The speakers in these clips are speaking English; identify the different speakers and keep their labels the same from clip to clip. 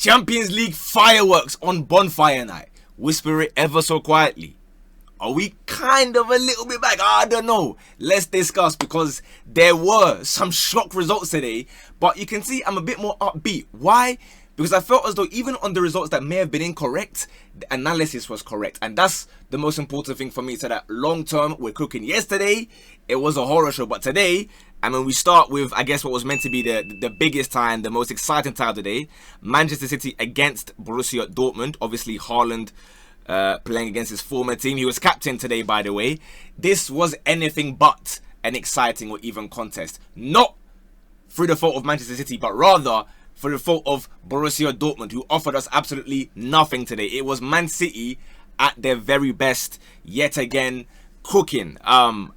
Speaker 1: Champions League fireworks on bonfire night. Whisper it ever so quietly. Are we kind of a little bit back? I don't know. Let's discuss, because there were some shock results today. But you can see I'm a bit more upbeat. Why? Because I felt as though even on the results that may have been incorrect, the analysis was correct. And that's the most important thing for me. So that long term, we're cooking. Yesterday, it was a horror show. But today, I mean, we start with, I guess, what was meant to be the biggest time, the most exciting time of the day. Manchester City against Borussia Dortmund. Obviously, Haaland playing against his former team. He was captain today, by the way. This was anything but an exciting or even contest. Not through the fault of Manchester City, but rather for the fault of Borussia Dortmund, who offered us absolutely nothing today. It was Man City at their very best, yet again, cooking.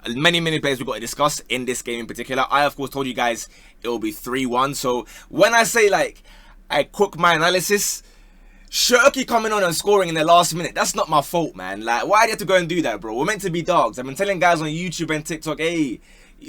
Speaker 1: Many players we've got to discuss in this game in particular. I, of course, told you guys it will be 3-1. So when I say, like, I cook my analysis, Shirky coming on and scoring in the last minute, that's not my fault, man. Like, why do you have to go and do that, bro? We're meant to be dogs. I've been telling guys on YouTube and TikTok, hey,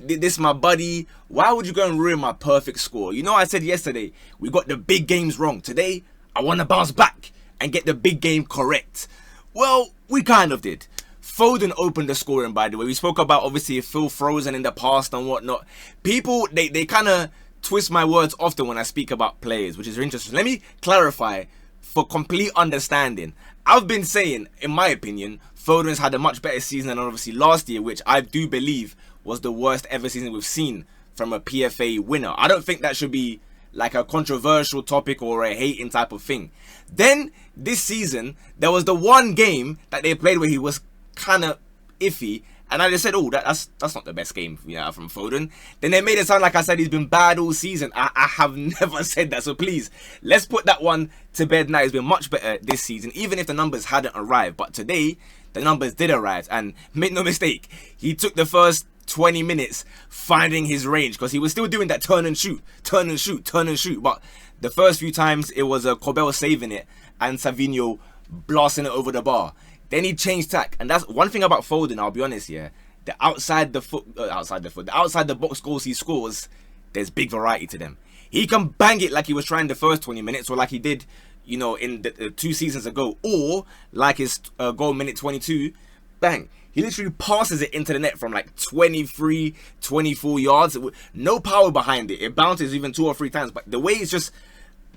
Speaker 1: this is my buddy. Why would you go and ruin my perfect score? You know, I said yesterday, we got the big games wrong. Today, I want to bounce back and get the big game correct. Well, we kind of did. Foden opened the scoring, by the way. We spoke about, obviously, Phil Frozen in the past and whatnot. People, they kind of twist my words often when I speak about players, which is interesting. Let me clarify. For complete understanding, I've been saying, in my opinion, Foden's had a much better season than obviously last year, which I do believe was the worst ever season we've seen from a PFA winner. I don't think that should be like a controversial topic or a hating type of thing. Then this season, there was the one game that they played where he was kind of iffy, and I just said, oh, that's not the best game, you know, from Foden. Then they made it sound like I said he's been bad all season. I have never said that. So please, let's put that one to bed now. He's been much better this season, even if the numbers hadn't arrived. But today, the numbers did arrive. And make no mistake, he took the first 20 minutes finding his range, because he was still doing that turn and shoot, turn and shoot, turn and shoot. But the first few times, it was Corbell saving it and Savinho blasting it over the bar. Then he changed tack, and that's one thing about Foden. I'll be honest, yeah. The outside the box goals he scores, there's big variety to them. He can bang it like he was trying the first 20 minutes, or like he did, you know, in the 2 seasons ago, or like his goal minute 22, bang. He literally passes it into the net from like 23, 24 yards. No power behind it. It bounces even 2 or 3 times, but the way it's just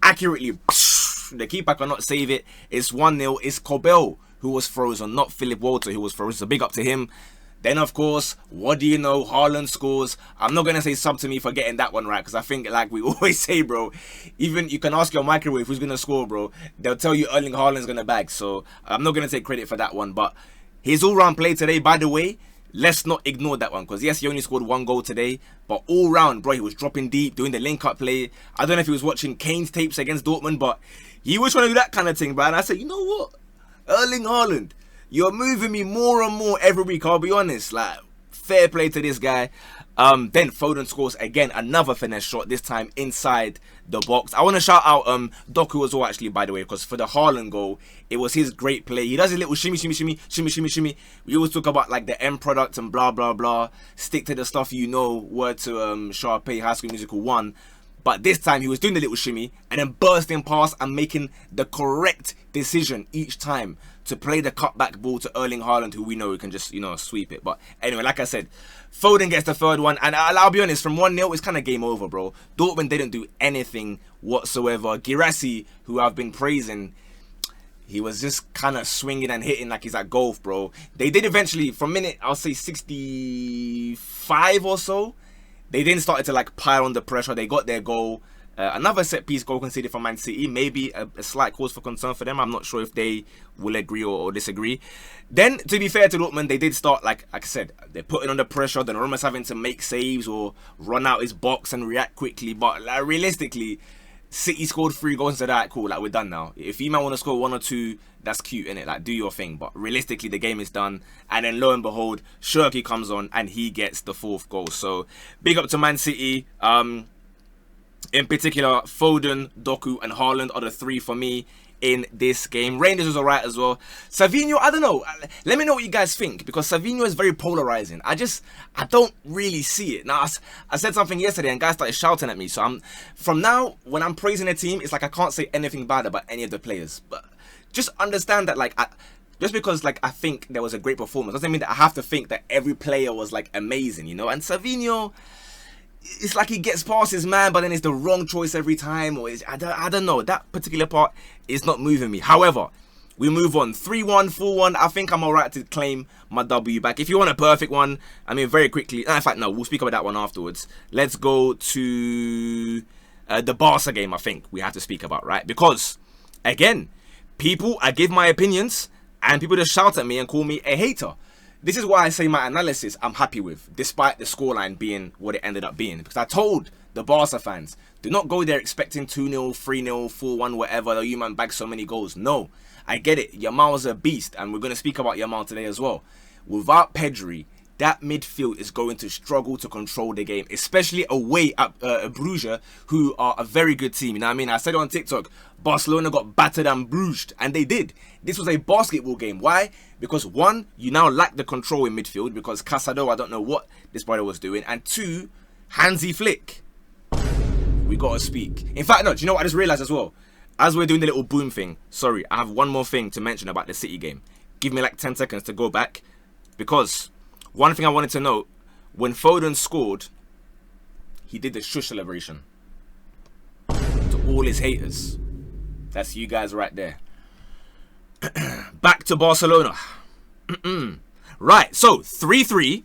Speaker 1: accurately, the keeper cannot save it. It's 1-0. It's Corbell who was frozen, not Philip Walter who was frozen. So big up to him. Then, of course, what do you know? Haaland scores. I'm not going to say sub to me for getting that one right, because I think, like we always say, bro, even you can ask your microwave who's going to score, bro. They'll tell you Erling Haaland's going to bag. So I'm not going to take credit for that one. But his all-round play today, by the way, let's not ignore that one, because yes, he only scored 1 goal today, but all-round, bro, he was dropping deep, doing the link-up play. I don't know if he was watching Kane's tapes against Dortmund, but he was trying to do that kind of thing, bro. And I said, you know what? Erling Haaland, you're moving me more and more every week, I'll be honest. Like, fair play to this guy. Then Foden scores again, another finesse shot, this time inside the box. I want to shout out Doku as well, actually, by the way, because for the Haaland goal, it was his great play. He does a little shimmy, shimmy, shimmy, shimmy, shimmy, shimmy. We always talk about, like, the end product and blah, blah, blah. Stick to the stuff you know, word to Sharpay, High School Musical 1. But this time, he was doing the little shimmy and then bursting past and making the correct decision each time to play the cutback ball to Erling Haaland, who we know can just, you know, sweep it. But anyway, like I said, Foden gets the third one. And I'll be honest, from 1-0, it's kind of game over, bro. Dortmund didn't do anything whatsoever. Girassi, who I've been praising, he was just kind of swinging and hitting like he's at golf, bro. They did eventually, from minute, I'll say 65 or so, they then started to like pile on the pressure. They got their goal. Another set piece goal conceded from Man City. Maybe a slight cause for concern for them. I'm not sure if they will agree or disagree. Then, to be fair to Dortmund, they did start, like I said, they're putting under pressure. They're almost having to make saves or run out his box and react quickly. But like, realistically, City scored 3 goals and said, alright, cool, like we're done now. If you might want to score 1 or 2, that's cute, innit? Like, do your thing. But realistically, the game is done. And then lo and behold, Shirky comes on and he gets the 4th goal. So big up to Man City. In particular, Foden, Doku, and Haaland are the three for me in this game. Rangers was alright as well. Savinho, I don't know. Let me know what you guys think, because Savinho is very polarizing. I don't really see it. Now, I said something yesterday and guys started shouting at me. So from now, when I'm praising a team, it's like I can't say anything bad about any of the players. But just understand that, like, just because, like, I think there was a great performance doesn't mean that I have to think that every player was, like, amazing, you know? And Savinho, it's like he gets past his man, but then it's the wrong choice every time. Or I don't know. That particular part is not moving me. However, we move on. 3-1, 4-1. I think I'm alright to claim my W back. If you want a perfect one, I mean, very quickly. In fact, no, we'll speak about that one afterwards. Let's go to the Barca game, I think we have to speak about, right? Because, again, I give my opinions, and people just shout at me and call me a hater. This is why I say my analysis I'm happy with, despite the scoreline being what it ended up being. Because I told the Barca fans, do not go there expecting 2-0, 3-0, 4-1, whatever. You man bag so many goals. No, I get it. Yamal's a beast, and we're going to speak about Yamal today as well. Without Pedri, that midfield is going to struggle to control the game, especially away at Brugge, who are a very good team. You know what I mean? I said it on TikTok, Barcelona got battered and bruised, and they did. This was a basketball game. Why? Because one, you now lack the control in midfield, because Casado, I don't know what this brother was doing, and two, Hansi Flick. We gotta speak. In fact, no, do you know what I just realized as well? As we're doing the little boom thing, sorry, I have one more thing to mention about the City game. Give me like 10 seconds to go back, because one thing I wanted to note, when Foden scored, he did the shush celebration to all his haters. That's you guys right there. Back to Barcelona. Right, so 3-3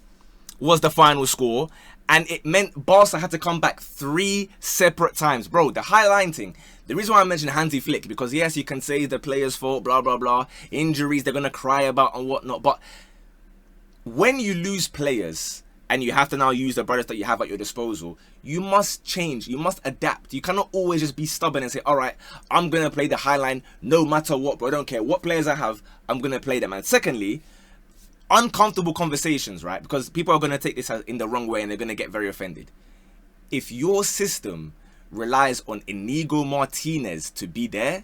Speaker 1: was the final score, and it meant Barca had to come back 3 separate times. Bro, the high line thing. The reason why I mentioned Hansi Flick, because yes, you can say it's the player's fault, blah, blah, blah. Injuries they're going to cry about and whatnot, but when you lose players and you have to now use the brothers that you have at your disposal, you must change. You must adapt. You cannot always just be stubborn and say, all right, I'm going to play the high line no matter what, bro. I don't care what players I have. I'm going to play them. And secondly, uncomfortable conversations, right? Because people are going to take this in the wrong way and they're going to get very offended. If your system relies on Inigo Martinez to be there,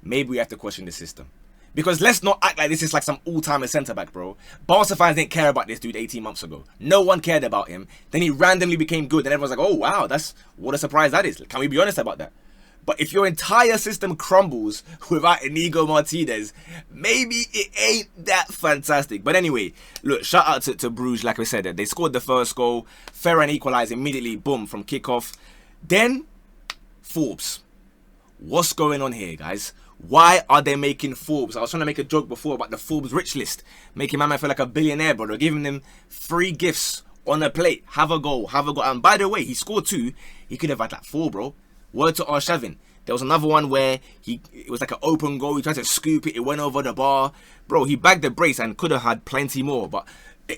Speaker 1: maybe we have to question the system. Because let's not act like this is like some all-timer centre-back, bro. Barca fans didn't care about this dude 18 months ago. No one cared about him. Then he randomly became good. And everyone's like, oh, wow, what a surprise that is. Can we be honest about that? But if your entire system crumbles without Inigo Martinez, maybe it ain't that fantastic. But anyway, look, shout out to Bruges, like I said. They scored the first goal. Ferran equalised immediately, boom, from kickoff. Then, Forbes. What's going on here, guys? Why are they making Forbes? I was trying to make a joke before about the Forbes rich list, making my man feel like a billionaire, bro. They're giving him free gifts on a plate. Have a goal, have a goal. And by the way, he scored 2. He could have had like 4, bro. Word to Arshavin. There was another one where it was like an open goal. He tried to scoop it. It went over the bar. Bro, he bagged the brace and could have had plenty more. But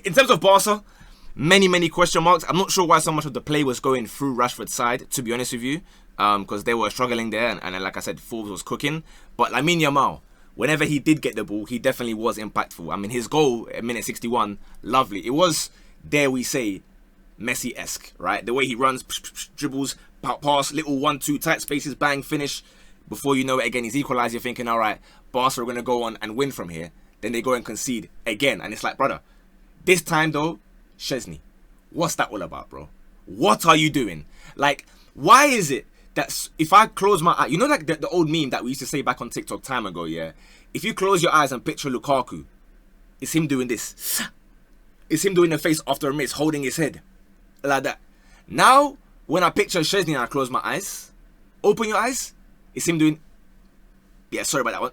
Speaker 1: in terms of Barca, many question marks. I'm not sure why so much of the play was going through Rashford's side, to be honest with you. Because they were struggling there, and like I said, Forbes was cooking. But Lamine Yamal, whenever he did get the ball, he definitely was impactful. I mean, his goal at minute 61, lovely. It was, dare we say, Messi-esque, right? The way he runs, dribbles, pass, little 1-2, tight spaces, bang, finish. Before you know it, again, he's equalised. You're thinking, all right, Barca are going to go on and win from here. Then they go and concede again. And it's like, brother, this time, though, Szczesny, what's that all about, bro? What are you doing? Like, why is it that if I close my eyes, you know, like the old meme that we used to say back on TikTok time ago, yeah? If you close your eyes and picture Lukaku, it's him doing this. It's him doing the face after a miss, holding his head. Like that. Now, when I picture Szczesny and I close my eyes, open your eyes, it's him doing, yeah, sorry about that one.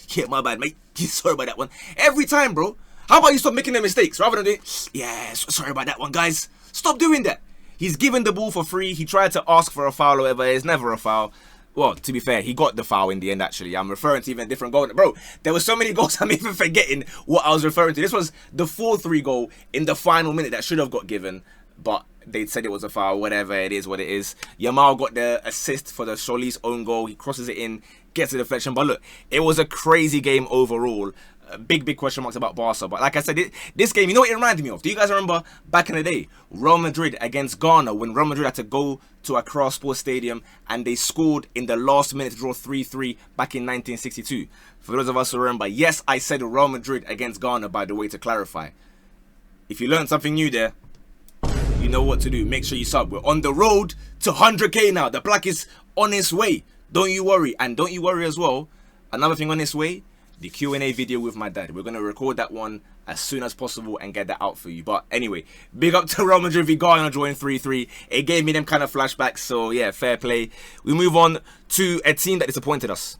Speaker 1: Yeah, my bad, mate. Sorry about that one. Every time, bro. How about you stop making the mistakes rather than doing, yeah, sorry about that one, guys. Stop doing that. He's given the ball for free. He tried to ask for a foul or whatever. It's never a foul. Well, to be fair, he got the foul in the end, actually. I'm referring to even a different goal. Bro, there were so many goals, I'm even forgetting what I was referring to. This was the 4-3 goal in the final minute that should have got given. But they said it was a foul. Whatever, it is what it is. Yamal got the assist for the Solis own goal. He crosses it in, gets the deflection. But look, it was a crazy game overall. big question marks about Barca. But like I said, this game, you know what it reminded me of? Do you guys remember back in the day, Real Madrid against Ghana, when Real Madrid had to go to Accra Sports Stadium and they scored in the last minute to draw 3-3 back in 1962? For those of us who remember, yes, I said Real Madrid against Ghana, by the way, to clarify. If you learned something new there, you know what to do. Make sure you sub. We're on the road to 100k now. The plaque is on its way. Don't you worry. And don't you worry as well. Another thing on its way, the Q&A video with my dad. We're going to record that one as soon as possible and get that out for you. But anyway, big up to Real Madrid v Ghana drawing 3-3. It gave me them kind of flashbacks. So yeah, fair play. We move on to a team that disappointed us.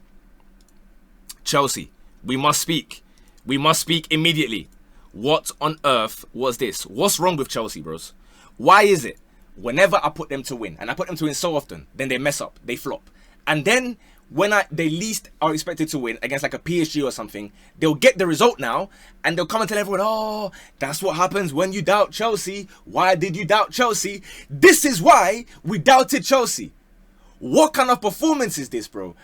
Speaker 1: Chelsea. We must speak. We must speak immediately. What on earth was this? What's wrong with Chelsea, bros? Why is it whenever I put them to win, and I put them to win so often, then they mess up, they flop. And then when they least are expected to win against like a PSG or something, they'll get the result now and they'll come and tell everyone, oh, that's what happens when you doubt Chelsea. Why did you doubt Chelsea? This is why we doubted Chelsea. What kind of performance is this, bro?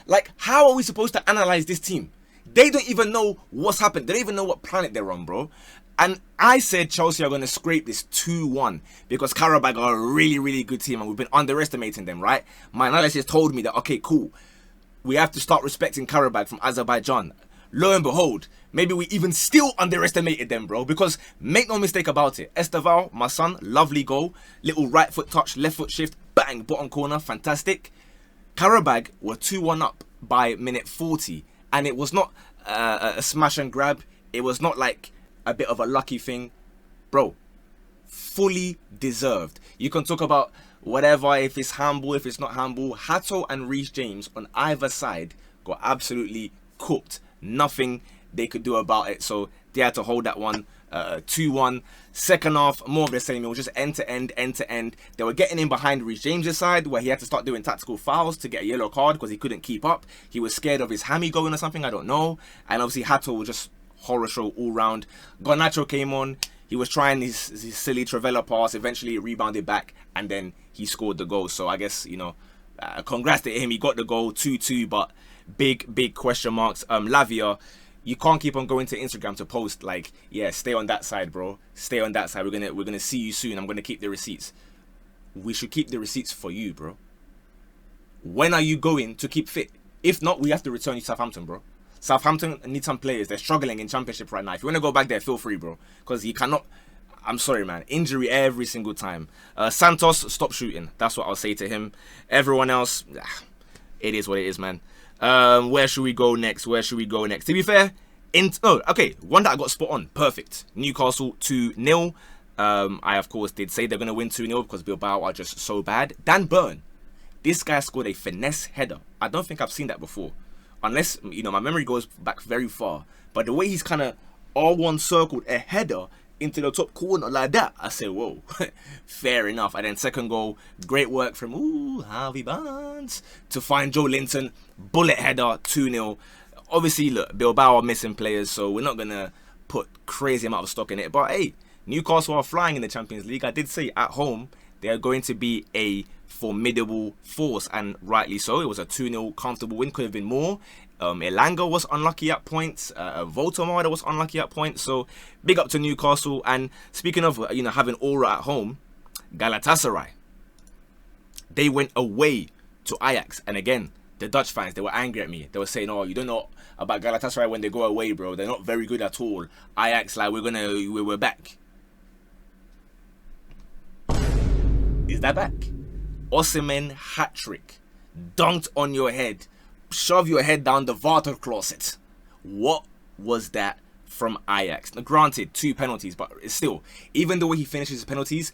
Speaker 1: Like, how are we supposed to analyze this team? They don't even know what's happened. They don't even know what planet they're on, bro. And I said Chelsea are going to scrape this 2-1 because Qarabag are a really, really good team and we've been underestimating them, right? My analysis told me that, okay, cool. We have to start respecting Qarabag from Azerbaijan. Lo and behold, maybe we even still underestimated them, bro. Because make no mistake about it. Esteval, my son, lovely goal. Little right foot touch, left foot shift, bang, bottom corner, fantastic. Qarabag were 2-1 up by minute 40. And it was not a smash and grab. It was not like a bit of a lucky thing. Bro, fully deserved. You can talk about whatever, if it's handball, if it's not handball. Hato and Reece James on either side got absolutely cooked. Nothing they could do about it. So they had to hold that one 2-1. Second half, more of the same. It was just end to end, end to end. They were getting in behind Reece James' side where he had to start doing tactical fouls to get a yellow card because he couldn't keep up. He was scared of his hammy going or something, I don't know. And obviously Hato was just horror show all round. Garnacho came on. He was trying his silly Travella pass. Eventually it rebounded back and then he scored the goal. So I guess, you know, congrats to him. He got the goal 2-2, but big question marks. Lavia, you can't keep on going to Instagram to post like, yeah, stay on that side, bro. Stay on that side. We're gonna see you soon. I'm gonna keep the receipts. We should keep the receipts for you, bro. When are you going to keep fit? If not, we have to return you to Southampton, bro. Southampton need some players. They're struggling in Championship right now. If you want to go back there, feel free, bro. Because you cannot... I'm sorry, man. Injury every single time. Santos, stop shooting. That's what I'll say to him. Everyone else, it is what it is, man. Where should we go next? Where should we go next? To be fair, okay. One that I got spot on. Perfect. Newcastle 2-0. I, of course, did say they're going to win 2-0 because Bilbao are just so bad. Dan Burn. This guy scored a finesse header. I don't think I've seen that before. Unless, you know, my memory goes back very far. But the way he's kind of R1 circled a header into the top corner like that, I said, whoa, fair enough. And then second goal, great work from, Harvey Barnes to find Joe Linton. Bullet header, 2-0. Obviously, look, Bilbao are missing players, so we're not going to put crazy amount of stock in it. But, hey, Newcastle are flying in the Champions League. I did say at home, they are going to be a formidable force, and rightly so. It was a 2-0 comfortable win. Could have been more. Elanga was unlucky at points. Votamada was unlucky at points. So big up to Newcastle. And speaking of having aura at home, Galatasaray, they went away to Ajax, and again the Dutch fans, they were angry at me. They were saying, "Oh, you don't know about Galatasaray when they go away, bro. They're not very good at all. Ajax, like we're back." Is that back? Osimhen hat-trick, dunked on your head, shove your head down the water closet. What was that from Ajax? Now, granted, 2 penalties, but still, even the way he finishes his penalties,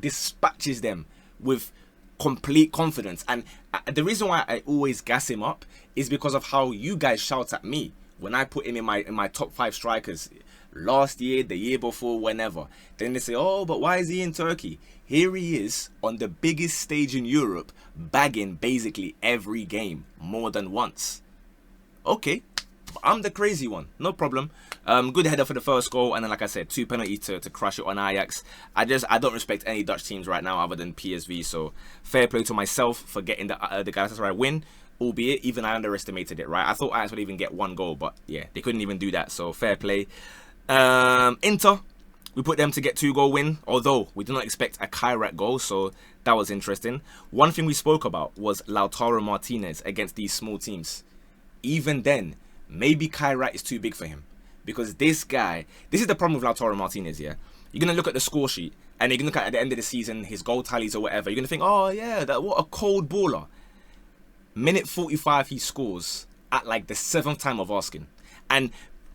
Speaker 1: dispatches them with complete confidence. And the reason why I always gas him up is because of how you guys shout at me when I put him in my top 5 strikers. Last year, the year before, whenever. Then they say, oh, but why is he in Turkey? Here he is on the biggest stage in Europe, bagging basically every game more than once. Okay, I'm the crazy one. No problem. Good header for the first goal, and then like I said, 2 penalties to crush it on Ajax. I don't respect any Dutch teams right now other than PSV. So fair play to myself for getting the Galatasaray win. Albeit, even I underestimated it. Right, I thought Ajax would even get 1 goal, but yeah, they couldn't even do that. So fair play. Inter, we put them to get 2-goal win, although we did not expect a Kairat goal, so that was interesting. One thing we spoke about was Lautaro Martinez against these small teams. Even then, maybe Kairat is too big for him. Because this guy, this is the problem with Lautaro Martinez, yeah? You're going to look at the score sheet, and you're going to look at the end of the season, his goal tallies or whatever. You're going to think, oh yeah, what a cold baller. Minute 45, he scores at like the 7th time of asking. And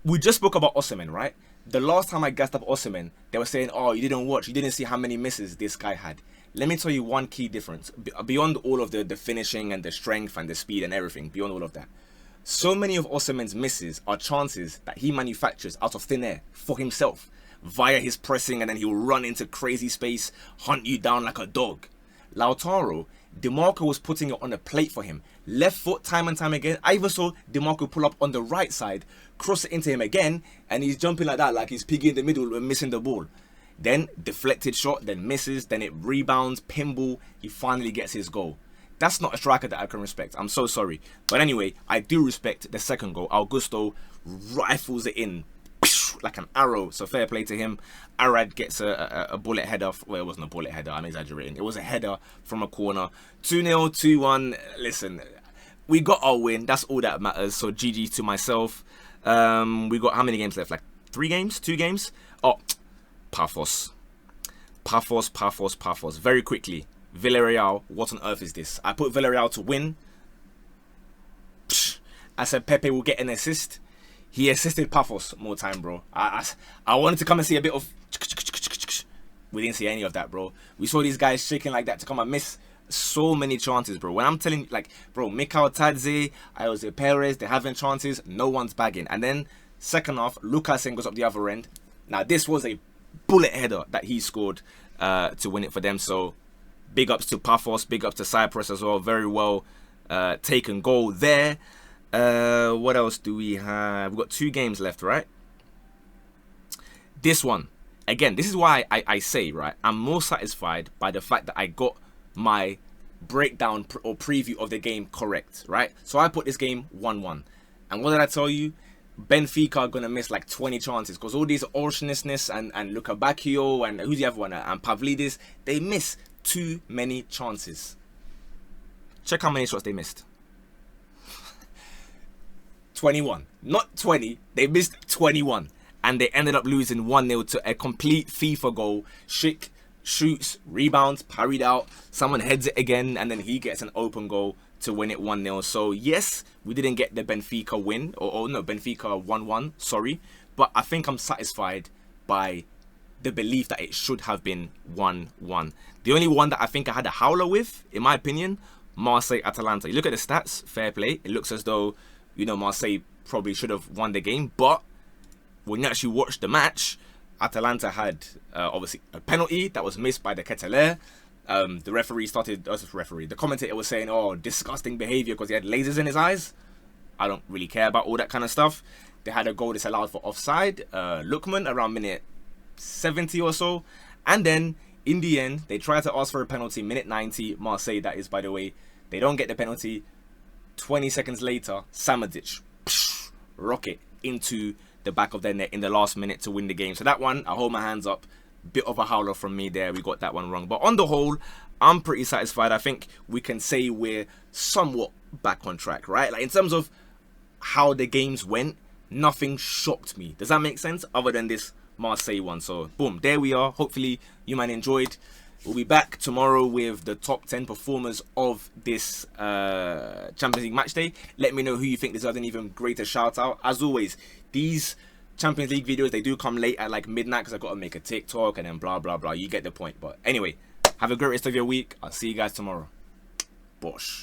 Speaker 1: we just spoke about Osimhen, right? The last time I gassed up Osimhen, they were saying, oh, you didn't watch, you didn't see how many misses this guy had. Let me tell you one key difference. Beyond all of the finishing and the strength and the speed and everything, beyond all of that. So many of Osimhen's misses are chances that he manufactures out of thin air for himself. Via his pressing, and then he'll run into crazy space, hunt you down like a dog. Lautaro, DeMarco was putting it on a plate for him. Left foot time and time again. I even saw DeMarco pull up on the right side, cross it into him again, and he's jumping like that, like he's piggy in the middle and missing the ball. Then deflected shot, then misses, then it rebounds, pinball, he finally gets his goal. That's not a striker that I can respect. I'm so sorry. But anyway, I do respect the second goal. Augusto rifles it in like an arrow. So fair play to him. Arad gets a bullet header. Well, it wasn't a bullet header. I'm exaggerating. It was a header from a corner. 2-0, 2-1. Listen, we got our win. That's all that matters. So GG to myself. We got how many games left? Like 3 games? 2 games? Oh, Pafos. Pafos. Very quickly. Villarreal. What on earth is this? I put Villarreal to win. I said Pepe will get an assist. He assisted Pafos more time, bro. I wanted to come and see a bit of... We didn't see any of that, bro. We saw these guys shaking like that to come and miss so many chances, bro. When I'm telling you, like, bro, Mikal Tadze, Jose Perez, they're having chances. No one's bagging. And then, second half, Lukasen goes up the other end. Now, this was a bullet header that he scored to win it for them. So, big ups to Pafos. Big ups to Cyprus as well. Very well taken goal there. What else do we have? We've got 2 games left, right? This one. Again, this is why I say, right, I'm more satisfied by the fact that I got my breakdown or preview of the game correct, right? So I put this game 1-1. And what did I tell you? Benfica are going to miss like 20 chances because all these Orshanisness and Luka Bacchio and who's the other one? And Pavlidis, they miss too many chances. Check how many shots they missed. 21. Not 20. They missed 21. And they ended up losing 1-0 to a complete FIFA goal. Schick shoots, rebounds, parried out. Someone heads it again, and then he gets an open goal to win it 1-0. So, yes, we didn't get the Benfica win. Or no, Benfica 1-1. Sorry. But I think I'm satisfied by the belief that it should have been 1-1. The only one that I think I had a howler with, in my opinion, Marseille Atalanta. You look at the stats, fair play. It looks as though, you know, Marseille probably should have won the game. But when you actually watch the match, Atalanta had obviously a penalty that was missed by the Keteler. The referee started, the commentator was saying, oh, disgusting behaviour because he had lasers in his eyes. I don't really care about all that kind of stuff. They had a goal disallowed for offside. Lookman around minute 70 or so. And then in the end, they tried to ask for a penalty, minute 90. Marseille, that is, by the way. They don't get the penalty. 20 seconds later, Samadic rocket into the back of their net in the last minute to win the game. So that one, I hold my hands up. Bit of a howler from me there. We got that one wrong. But on the whole, I'm pretty satisfied. I think we can say we're somewhat back on track, right? Like in terms of how the games went, nothing shocked me. Does that make sense? Other than this Marseille one. So boom, there we are. Hopefully you man enjoyed. We'll be back tomorrow with the top 10 performers of this Champions League match day. Let me know who you think deserves an even greater shout out. As always, these Champions League videos, they do come late at like midnight because I've got to make a TikTok and then blah, blah, blah. You get the point. But anyway, have a great rest of your week. I'll see you guys tomorrow. Bosh.